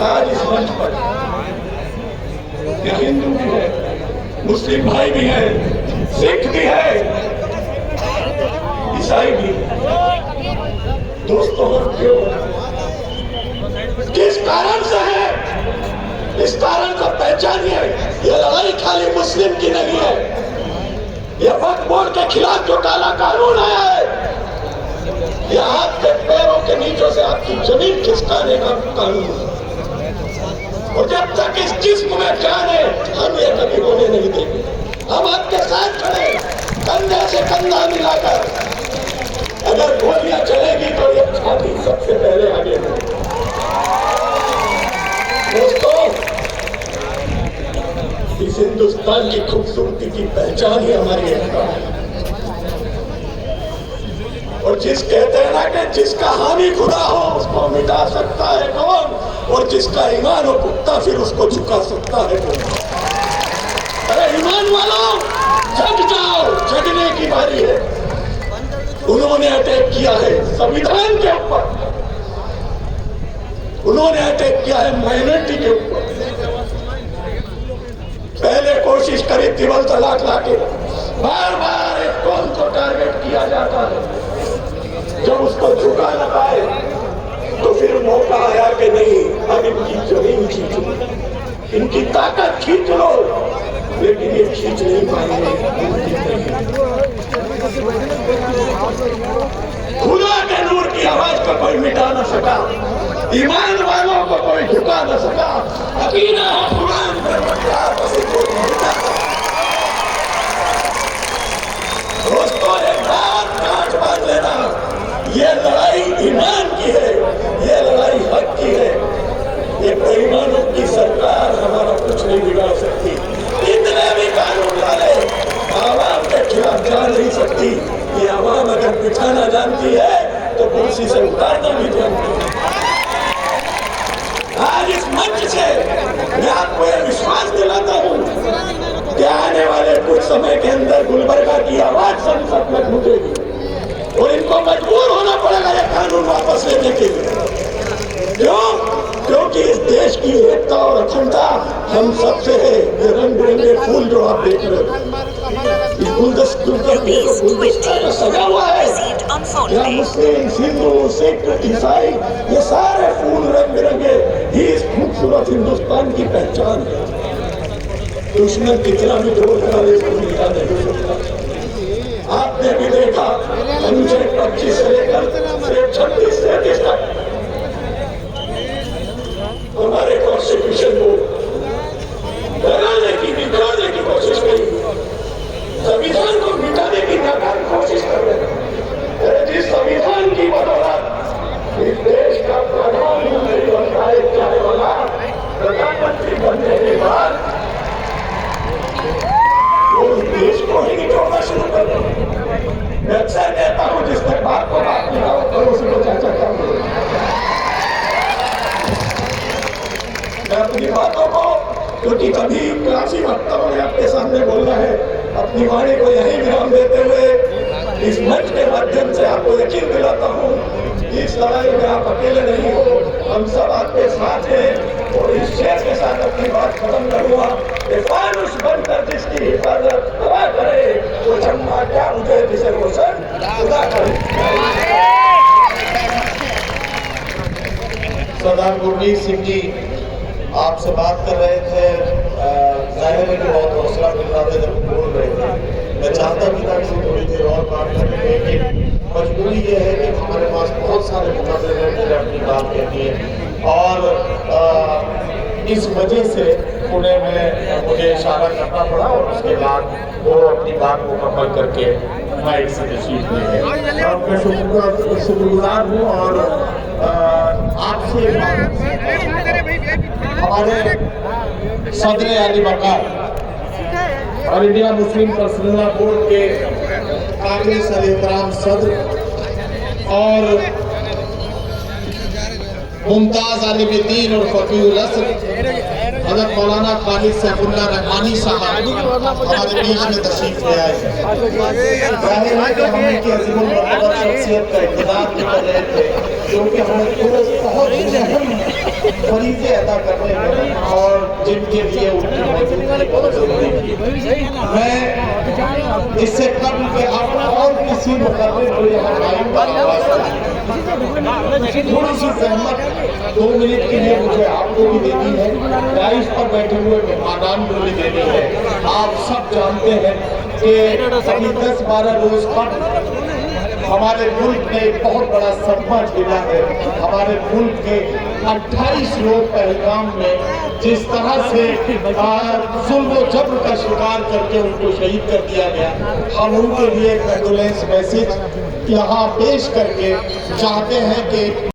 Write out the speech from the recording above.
आज इस मंच पर हिंदू भी है, मुस्लिम भाई भी है, सिख भी है, ईसाई भी है। दोस्तों, क्यों, किस कारण से है, इस कारण को पहचानिए। ये लड़ाई खाली मुस्लिम की नहीं है। ये वक्फ बोर्ड के खिलाफ जो काला कानून आया है, ये आपके पैरों के नीचे से आपकी जमीन खिसकाने का कानून है। और जब तक इस जिस्म में जान है, हम ये कभी होने नहीं देंगे। हम आपके साथ खड़े, कंधे से कंधा मिलाकर। अगर गोलियां चलेगी तो ये छाती सबसे पहले आगे है। दोस्तों, इस हिंदुस्तान की खूबसूरती की पहचान ही हमारी एकता है। और जिस कहते हैं ना कि जिसका हामी खुदा हो उसको मिटा सकता है कौन, और जिसका ईमान हो पुख्ता फिर उसको झुका सकता है कौन। अरे ईमान वालों, जग जाओ, जगने की बारी है। उन्होंने अटैक किया है संविधान के ऊपर, उन्होंने अटैक किया है माइनॉरिटी के ऊपर। पहले कोशिश करी ट्रिपल तलाक लाके, बार बार एक कौम को टारगेट किया जाता है। जब उसको झुका न पाए तो फिर मौका आया कि नहीं, अब इनकी जमीन खींच लो, इनकी ताकत खींच लो, लेकिन ये खींच नहीं पाएंगे। खुदा के नूर की आवाज को कोई मिटा न सका, ईमान वालों को कोई झुका न सका। अकीदा कुरान पर दोस्तों, एक बात गांठ बांध लेना, ये लड़ाई ईमान की है, ये लड़ाई हक की है। ये बेईमानों की सरकार हमारा कुछ नहीं बिगाड़ सकती। इतने भी कानून डाले, आवाम के खिलाफ जा नहीं सकती। ये आवाम अगर बिठाना जानती है तो कुर्सी से उतारना भी जानती है। आज इस मंच से मैं आपको यह विश्वास दिलाता हूँ कि आने वाले कुछ समय के अंदर गुलबर्गा की आवाज संसद में गूंजेगी और इनको मजबूर होना पड़ेगा ये कानून वापस लेने के लिए। क्यों? क्योंकि इस देश की एकता और अखंडता हम सबसे है। ये रंग बिरंगे फूल जो आप देख रहे हो, इस गुलदस्ते में सजा हुआ है। यहाँ मुस्लिम, हिंदू, सिख, ईसाई, ये सारे फूल रंग बिरंगे ही इस खूबसूरत हिंदुस्तान की पहचान है। दुश्मन कितना भी जोर करा ले इसको मिटा नहीं सकता। आपने भी देखा, अनुच्छेद 25 से लेकर 36 से 33 तक हमारे कॉन्स्टिट्यूशन को बनाने की, बिगाड़ने की कोशिश करी, संविधान को मिटाने की नाकाम कोशिश कर रहे हैं। जिस संविधान की बदौलत इस देश का प्रधानमंत्री बनता है, चाहे वाला प्रधानमंत्री बनने के बाद वो देश को ही निचोड़ना शुरू कर रहे हैं। मैं अक्सर कहता हूँ, जिस तक बात को बात नहीं करो उसको चाचा क्या बोले। मैं अपनी बातों को, क्योंकि कभी काफी वक्त मैंने आपके सामने बोलना है, अपनी वाणी को यही विराम देते हुए इस मंच के माध्यम से आपको यकीन दिलाता हूँ, इस लड़ाई में आप अकेले नहीं हो, हम सब आपके साथ हैं। और इस शेर के साथ अपनी बात खत्म करूंगा। फानुस बनकर जिसकी हिफाजत खुदा करे, वो चम्मा क्या मुझे जिसे रोशन खुदा करे। सरदार गुरमीत सिंह जी आपसे बात कर रहे थे, जाहिर है कि बहुत हौसला मिल रहा था जब बोल रहे थे। मैं चाहता भी था कि थोड़ी देर और बात करें, लेकिन मजबूरी ये है कि हमारे पास बहुत सारे मुकाबले हैं, मुझे अपनी बात कहनी है। और इस वजह से पुणे में मुझे इशारा करना पड़ा और उसके बाद वो अपनी बात मुकम्मल करके माइक से तशरीफ ले गए। मैं शुक्रगुजार हूँ और आपसे हमारे सदर अली बकार और इंडिया मुस्लिम पर्सनल बोर्ड के काबिल सर एहतराम सदर और मुमताज आलिम दीन और फकीहुल असर हज़रत मौलाना खालिद सैफुल्लाह रहमानी साहब हमारे बीच में तशरीफ ले आए। जाहिर है कि हम इनकी अज़ीमुल मर्तबा शख्सियत का इक़्तिदार भी कर रहे थे, क्योंकि हमें बहुत अहम फरीज़े अदा करने हैं और जिनके लिए उनकी मौजूदगी बहुत ज़रूरी है। मैं इससे कबल कि आप और किसी मुक़र्रर को यहाँ टाइम का थोड़ी सी सहमत 2 मिनट के लिए मुझे आपको भी देनी है, डाइस पर बैठे हुए मेहमानान को भी देनी है। आप सब जानते हैं कि अभी 10-12 रोज तक हमारे मुल्क ने एक बहुत बड़ा सदमा झेला है। हमारे मुल्क के 28 लोग पहलगाम में जिस तरह से जुल्म व जब्र का शिकार करके उनको शहीद कर दिया गया, हम उनके लिए कंडोलेंस मैसेज यहाँ पेश करके चाहते हैं कि